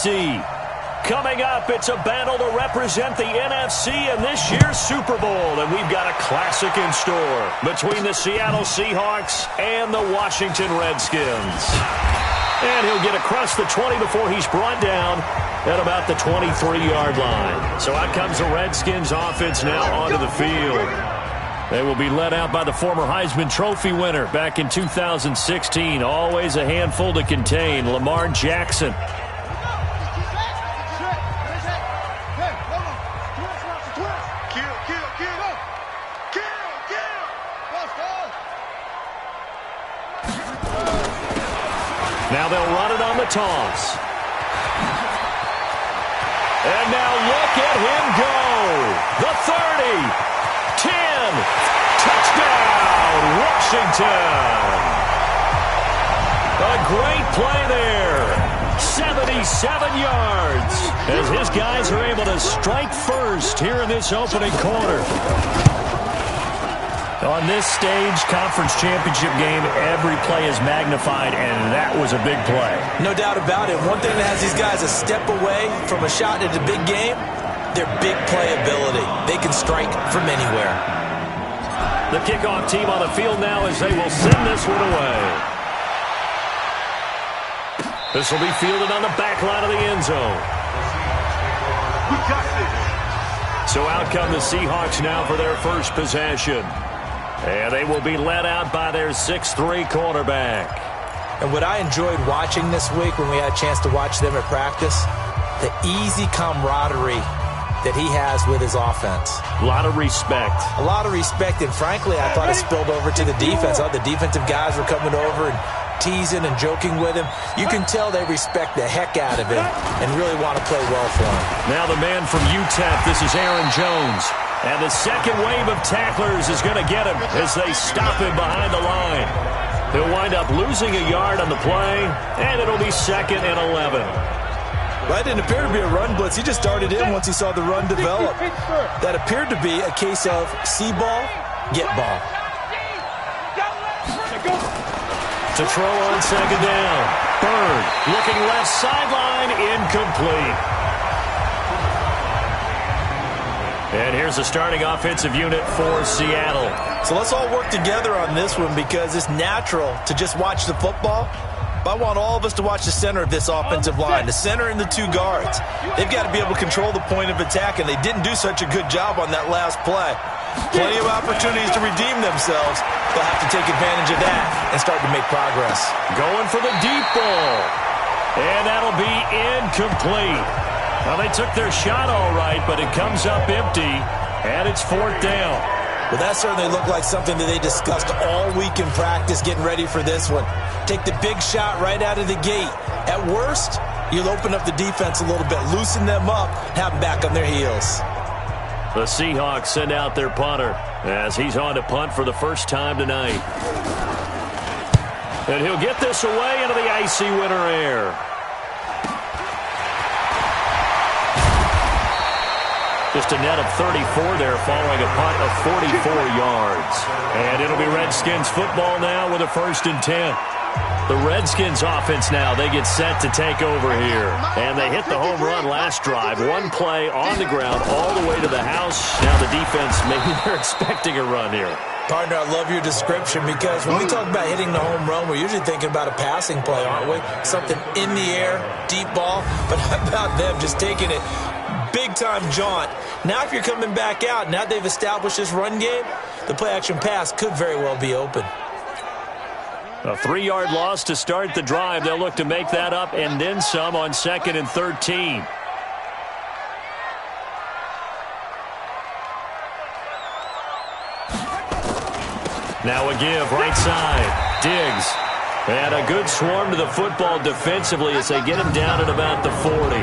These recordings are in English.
NFC. Coming up, it's a battle to represent the NFC in this year's Super Bowl, and we've got a classic in store between the Seattle Seahawks and the Washington Redskins. And he'll get across the 20 before he's brought down at about the 23-yard line. So out comes the Redskins offense now onto the field. They will be led out by the former Heisman Trophy winner back in 2016. Always a handful to contain, Lamar Jackson. Now they'll run it on the toss. And now look at him go. The 30, 10, touchdown, Washington. A great play there. 77 yards as his guys are able to strike first here in this opening quarter. On this stage, conference championship game, every play is magnified, and that was a big play. No doubt about it. One thing that has these guys a step away from a shot at a big game, their big play ability. They can strike from anywhere. The kickoff team on the field now as they will send this one away. This will be fielded on the back line of the end zone. So out come the Seahawks now for their first possession. And they will be led out by their 6'3" quarterback. And what I enjoyed watching this week when we had a chance to watch them at practice, the easy camaraderie that he has with his offense. A lot of respect. A lot of respect, and frankly, I thought it spilled over to the defense. The defensive guys were coming over and teasing and joking with him. You can tell they respect the heck out of him and really want to play well for him. Now the man from UTEP, this is Aaron Jones. And the second wave of tacklers is going to get him as they stop him behind the line. He'll wind up losing a yard on the play, and it'll be 2nd and 11. That didn't appear to be a run blitz. He just started in once he saw the run develop. That appeared to be a case of see ball, get ball. To throw on 2nd down. Bird looking left sideline, incomplete. And here's the starting offensive unit for Seattle. So let's all work together on this one because it's natural to just watch the football. But I want all of us to watch the center of this offensive line, the center and the 2 guards. They've got to be able to control the point of attack, and they didn't do such a good job on that last play. Plenty of opportunities to redeem themselves. They'll have to take advantage of that and start to make progress. Going for the deep ball. And that'll be incomplete. Well, they took their shot all right, but it comes up empty, and it's 4th down. Well, that certainly looked like something that they discussed all week in practice, getting ready for this one. Take the big shot right out of the gate. At worst, you'll open up the defense a little bit, loosen them up, have them back on their heels. The Seahawks send out their punter as he's on to punt for the first time tonight. And he'll get this away into the icy winter air. Just a net of 34 there following a punt of 44 yards. And it'll be Redskins football now with a 1st and 10. The Redskins offense now, they get set to take over here. And they hit the home run last drive. One play on the ground all the way to the house. Now the defense, maybe they're expecting a run here. Partner, I love your description because when we talk about hitting the home run, we're usually thinking about a passing play, aren't we? Something in the air, deep ball. But how about them just taking it big-time jaunt? Now if you're coming back out, now they've established this run game, the play-action pass could very well be open. A 3-yard loss to start the drive. They'll look to make that up and then some on 2nd and 13. Now a give right side. Diggs. And a good swarm to the football defensively as they get him down at about the 40.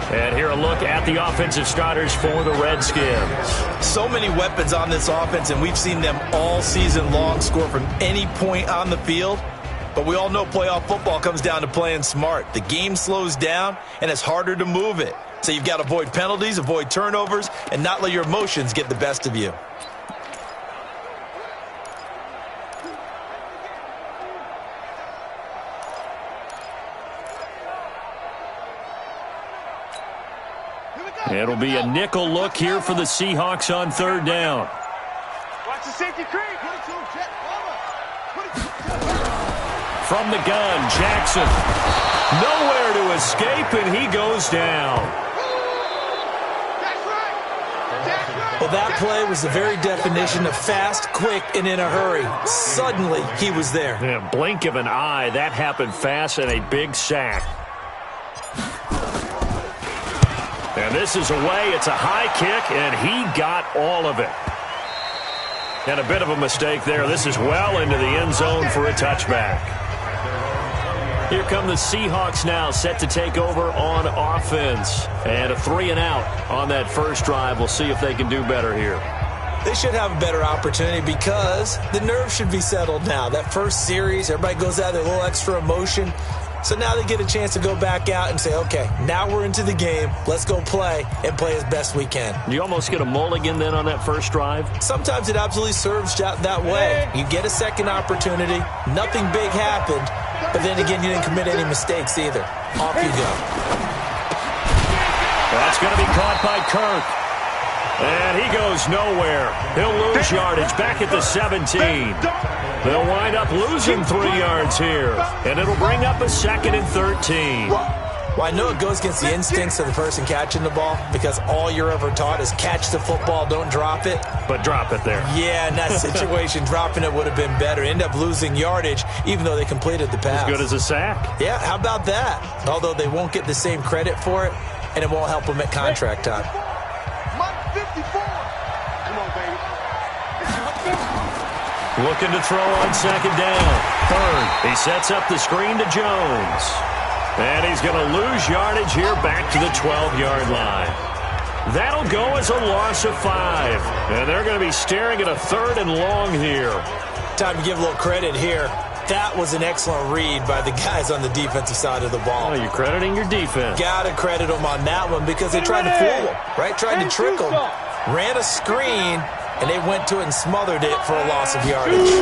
And here a look at the offensive starters for the Redskins. So many weapons on this offense, and we've seen them all season long score from any point on the field. But we all know playoff football comes down to playing smart. The game slows down, and it's harder to move it. So you've got to avoid penalties, avoid turnovers, and not let your emotions get the best of you. It'll be a nickel look here for the Seahawks on third down. Watch the safety creep. From the gun, Jackson. Nowhere to escape, and he goes down. Well, that play was the very definition of fast, quick, and in a hurry. Suddenly, he was there. Yeah, blink of an eye. That happened fast and a big sack. And this is away. It's a high kick, and he got all of it. And a bit of a mistake there. This is well into the end zone for a touchback. Here come the Seahawks now, set to take over on offense. And a 3-and-out on that first drive. We'll see if they can do better here. They should have a better opportunity because the nerves should be settled now. That first series, everybody goes out with a little extra emotion. So now they get a chance to go back out and say, okay, now we're into the game. Let's go play and play as best we can. You almost get a mulligan then on that first drive? Sometimes it absolutely serves that way. You get a second opportunity. Nothing big happened. But then again, you didn't commit any mistakes either. Off you go. That's going to be caught by Kirk. And he goes nowhere. He'll lose yardage back at the 17. They'll wind up losing 3 yards here. And it'll bring up a 2nd and 13. Well, I know it goes against the instincts of the person catching the ball because all you're ever taught is catch the football, don't drop it. But drop it there. Yeah, in that situation, dropping it would have been better. End up losing yardage even though they completed the pass. As good as a sack. Yeah, how about that? Although they won't get the same credit for it, and it won't help them at contract time. Mike 54. Come on, baby. Looking to throw on second down. Third. He sets up the screen to Jones. And he's going to lose yardage here back to the 12-yard line. That'll go as a loss of 5. And they're going to be staring at a 3rd and long here. Time to give a little credit here. That was an excellent read by the guys on the defensive side of the ball. Oh, you're crediting your defense. Got to credit them on that one because they tried to fool them, right? Tried to trick them. Ran a screen, and they went to it and smothered it for a loss of yardage.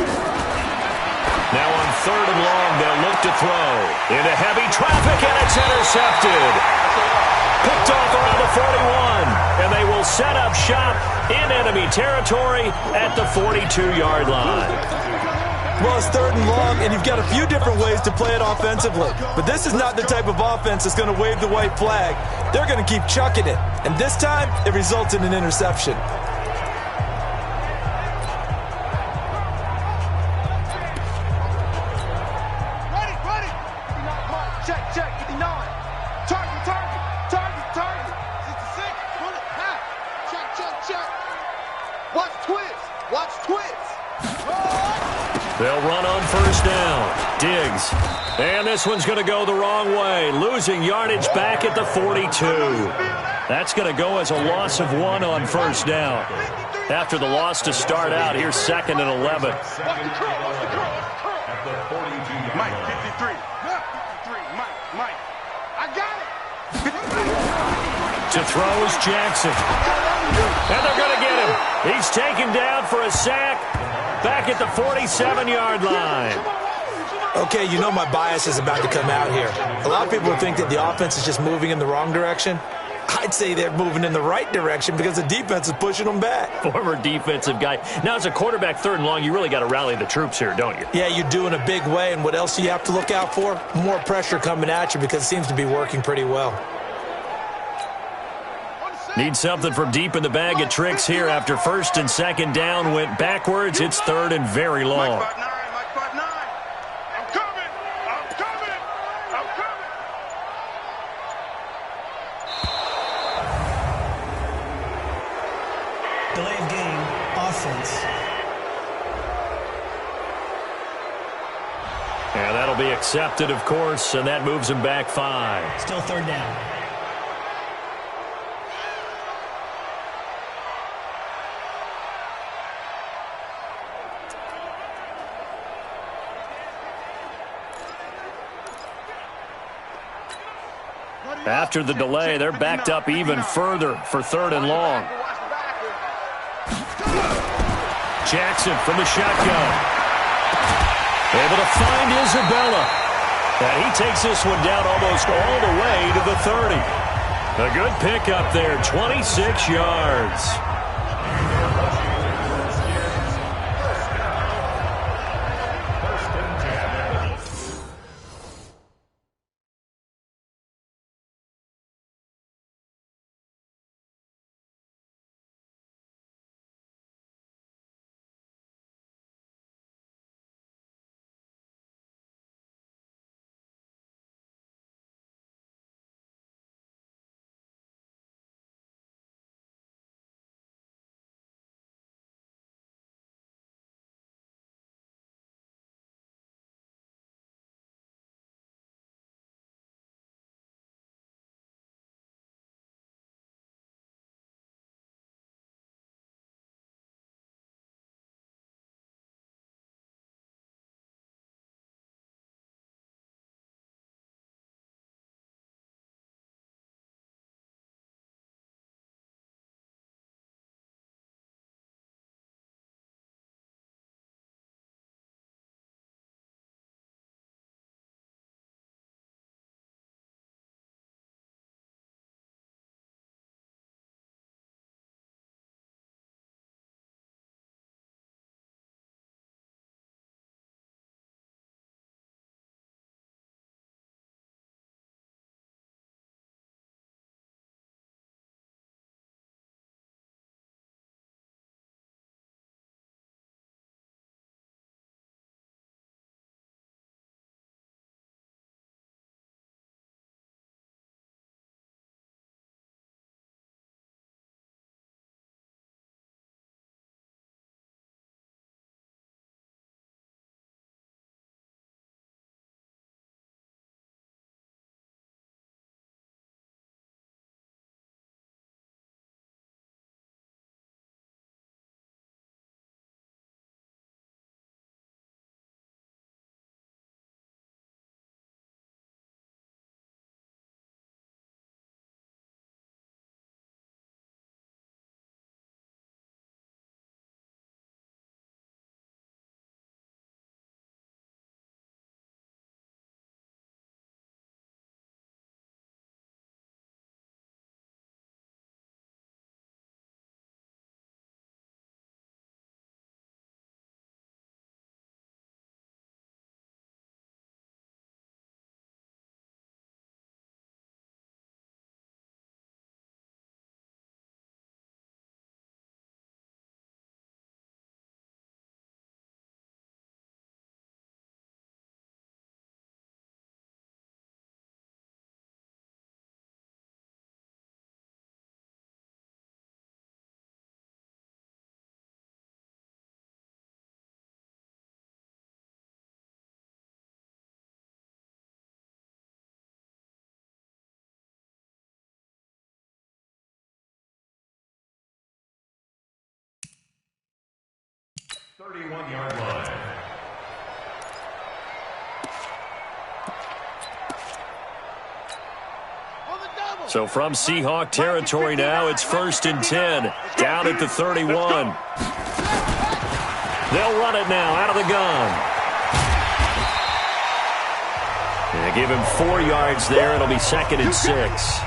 Now on 3rd and long, they'll look to throw. Into heavy traffic, and it's intercepted. Picked off around the 41, and they will set up shop in enemy territory at the 42-yard line. Well, it's 3rd and long, and you've got a few different ways to play it offensively. But this is not the type of offense that's going to wave the white flag. They're going to keep chucking it. And this time, it results in an interception. They'll run on first down. Diggs. And this one's going to go the wrong way. Losing yardage back at the 42. That's going to go as a loss of 1 on first down. After the loss to start out, here's 2nd and 11. Mike 53. Mike. I got it. To throw is Jackson. And they're going to get him. He's taken down for a sack. Back at the 47-yard line. Okay, you know my bias is about to come out here. A lot of people think that the offense is just moving in the wrong direction. I'd say they're moving in the right direction because the defense is pushing them back. Former defensive guy. Now, as a quarterback 3rd and long, you really got to rally the troops here, don't you? Yeah, you do in a big way. And what else do you have to look out for? More pressure coming at you because it seems to be working pretty well. Need something from deep in the bag of tricks here after 1st and 2nd down went backwards. It's 3rd and very long. Mike 5'9". I'm coming. Delayed game, offense. And that'll be accepted, of course, and that moves him back 5. Still 3rd down. After the delay, they're backed up even further for 3rd and long. Jackson from the shotgun. Able to find Isabella. And he takes this one down almost all the way to the 30. A good pickup there, 26 yards. Yard line. So from Seahawk territory now, it's 1st and 10, down at the 31. They'll run it now out of the gun. They give him 4 yards there. It'll be 2nd and 6.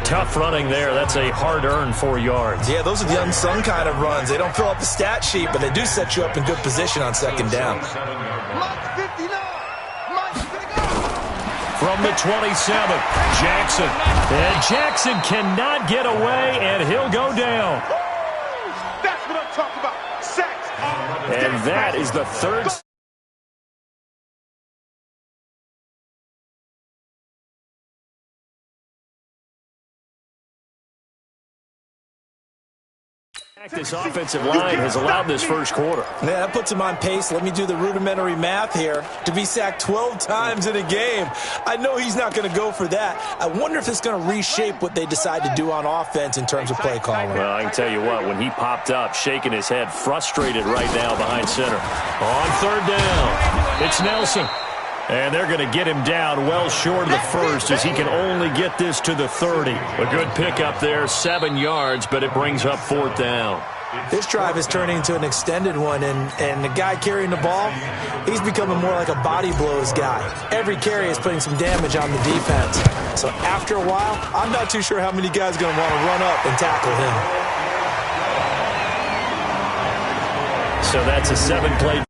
Tough running there. That's a hard-earned 4 yards. Yeah, those are the unsung kind of runs. They don't fill up the stat sheet, but they do set you up in good position on 2nd down. From the 27, Jackson. And Jackson cannot get away, and he'll go down. That's what I'm talking about. Sacks. And that is the 3rd. This offensive line has allowed this first quarter. Yeah, that puts him on pace. Let me do the rudimentary math here. To be sacked 12 times in a game, I know he's not going to go for that. I wonder if it's going to reshape what they decide to do on offense in terms of play calling. Well, I can tell you what, when he popped up, shaking his head, frustrated right now behind center. On 3rd down, it's Nelson. And they're going to get him down well short of the 1st as he can only get this to the 30. A good pickup there, 7 yards, but it brings up 4th down. This drive is turning into an extended one, and the guy carrying the ball, he's becoming more like a body blows guy. Every carry is putting some damage on the defense. So after a while, I'm not too sure how many guys are going to want to run up and tackle him. So that's a 7-play